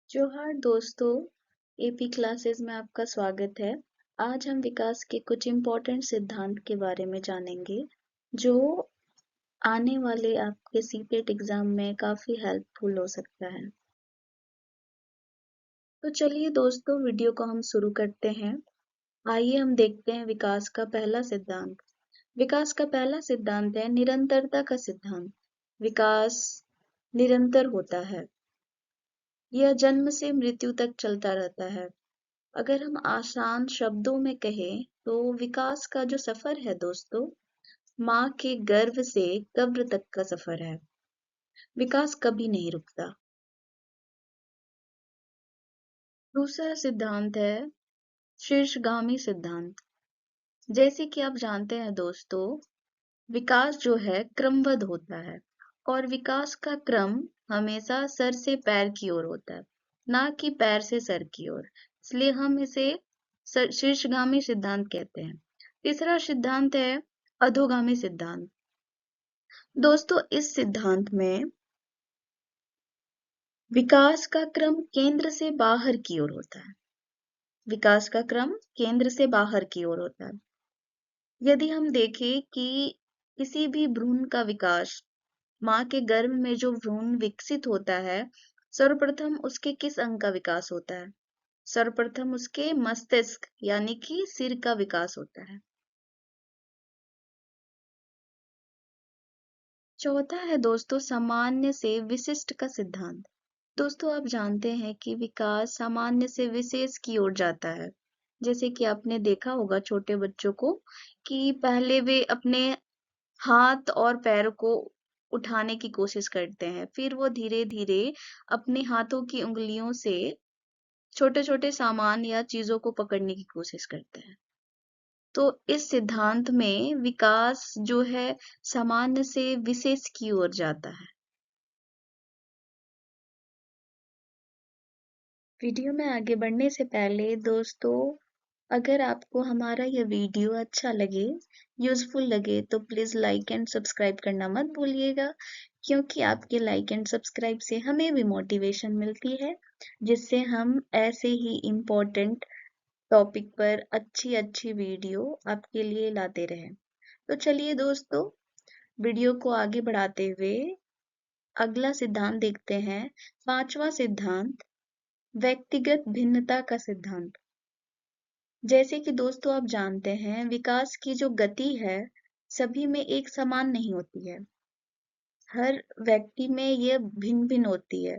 जोहार दोस्तों, AP classes में आपका स्वागत है। आज हम विकास के कुछ इम्पोर्टेंट सिद्धांत के बारे में जानेंगे, जो आने वाले आपके सीटेट एग्जाम में काफी हेल्पफुल हो सकता है। तो चलिए दोस्तों, वीडियो को हम शुरू करते हैं। आइए हम देखते हैं विकास का पहला सिद्धांत। विकास का पहला सिद्धांत है निरंतरता का सिद्धांत। विकास निरंतर होता है। यह जन्म से मृत्यु तक चलता रहता है। अगर हम आसान शब्दों में कहें तो विकास का जो सफर है दोस्तों, माँ के गर्भ से कब्र तक का सफर है। विकास कभी नहीं रुकता। दूसरा सिद्धांत है शीर्षगामी सिद्धांत। जैसे कि आप जानते हैं दोस्तों, विकास जो है क्रमबद्ध होता है और विकास का क्रम हमेशा सर से पैर की ओर होता है, ना कि पैर से सर की ओर। इसलिए हम इसे शीर्षगामी सिद्धांत कहते हैं। तीसरा सिद्धांत है अधोगामी सिद्धांत। दोस्तों, इस सिद्धांत में विकास का क्रम केंद्र से बाहर की ओर होता है। विकास का क्रम केंद्र से बाहर की ओर होता है। यदि हम देखें कि किसी भी भ्रूण का विकास, माँ के गर्भ में जो भ्रूण विकसित होता है, सर्वप्रथम उसके किस अंग का विकास होता है? सर्वप्रथम उसके मस्तिष्क यानी कि सिर का विकास होता है। चौथा है दोस्तों सामान्य से विशिष्ट का सिद्धांत। दोस्तों, आप जानते हैं कि विकास सामान्य से विशेष की ओर जाता है। जैसे कि आपने देखा होगा छोटे बच्चों को कि पहले वे अपने हाथ और पैर को उठाने की कोशिश करते हैं, फिर वो धीरे धीरे अपने हाथों की उंगलियों से छोटे छोटे सामान या चीजों को पकड़ने की कोशिश करते हैं। तो इस सिद्धांत में विकास जो है सामान्य से विशेष की ओर जाता है। वीडियो में आगे बढ़ने से पहले दोस्तों, अगर आपको हमारा यह वीडियो अच्छा लगे, यूजफुल लगे, तो प्लीज लाइक एंड सब्सक्राइब करना मत भूलिएगा, क्योंकि आपके लाइक एंड सब्सक्राइब से हमें भी मोटिवेशन मिलती है, जिससे हम ऐसे ही इम्पोर्टेंट टॉपिक पर अच्छी अच्छी वीडियो आपके लिए लाते रहें। तो चलिए दोस्तों, वीडियो को आगे बढ़ाते हुए अगला सिद्धांत देखते हैं। पांचवा सिद्धांत व्यक्तिगत भिन्नता का सिद्धांत। जैसे कि दोस्तों आप जानते हैं, विकास की जो गति है सभी में एक समान नहीं होती है। हर व्यक्ति में ये भिन्न भिन्न होती है।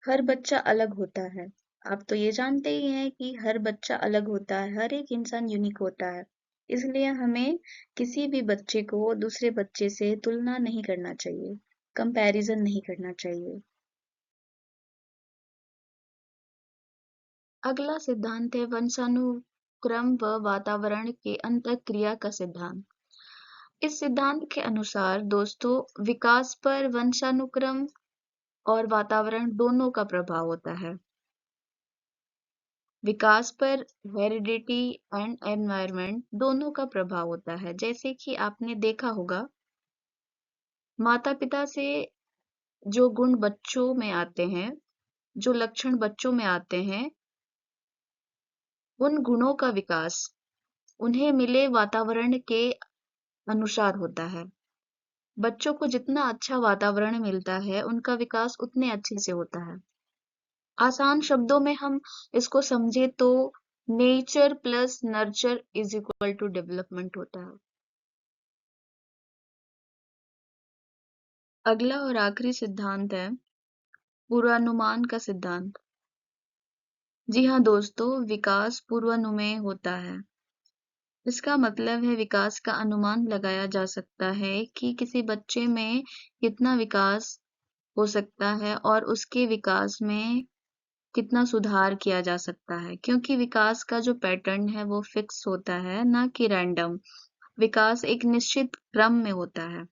हर बच्चा अलग होता है। आप तो ये जानते ही हैं कि हर बच्चा अलग होता है, हर एक इंसान यूनिक होता है। इसलिए हमें किसी भी बच्चे को दूसरे बच्चे से तुलना नहीं करना चाहिए, कंपैरिजन नहीं करना चाहिए। अगला सिद्धांत है वंशानुक्रम व वातावरण के अंतःक्रिया का सिद्धांत। इस सिद्धांत के अनुसार दोस्तों, विकास पर वंशानुक्रम और वातावरण दोनों का प्रभाव होता है। विकास पर हेरिडिटी एंड एनवायरनमेंट दोनों का प्रभाव होता है। जैसे कि आपने देखा होगा, माता पिता से जो गुण बच्चों में आते हैं, जो लक्षण बच्चों में आते हैं, उन गुणों का विकास उन्हें मिले वातावरण के अनुसार होता है। बच्चों को जितना अच्छा वातावरण मिलता है, उनका विकास उतने अच्छे से होता है। आसान शब्दों में हम इसको समझे तो nature plus nurture is equal to development होता है। अगला और आखिरी सिद्धांत है पूर्वानुमान का सिद्धांत। जी हाँ दोस्तों, विकास पूर्वानुमेय होता है। इसका मतलब है विकास का अनुमान लगाया जा सकता है कि किसी बच्चे में कितना विकास हो सकता है और उसके विकास में कितना सुधार किया जा सकता है, क्योंकि विकास का जो पैटर्न है वो फिक्स होता है, ना कि रैंडम। विकास एक निश्चित क्रम में होता है।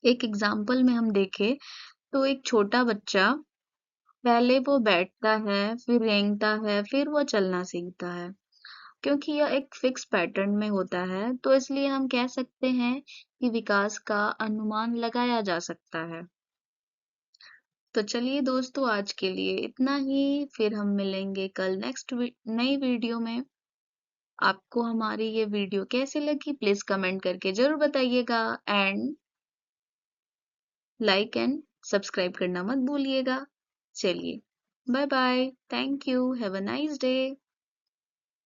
एक एग्जाम्पल में हम देखें तो एक छोटा बच्चा पहले वो बैठता है, फिर रेंगता है, फिर वो चलना सीखता है। क्योंकि यह एक फिक्स पैटर्न में होता है, तो इसलिए हम कह सकते हैं कि विकास का अनुमान लगाया जा सकता है। तो चलिए दोस्तों आज के लिए इतना ही, फिर हम मिलेंगे कल नई वीडियो में। आपको हमारी ये वीडियो कैसी लगी प्लीज़ कमेंट करके ज़रूर बताइएगा एंड लाइक एंड सब्सक्राइब करना मत भूलिएगा। चलिए, bye bye, thank you, have a nice day.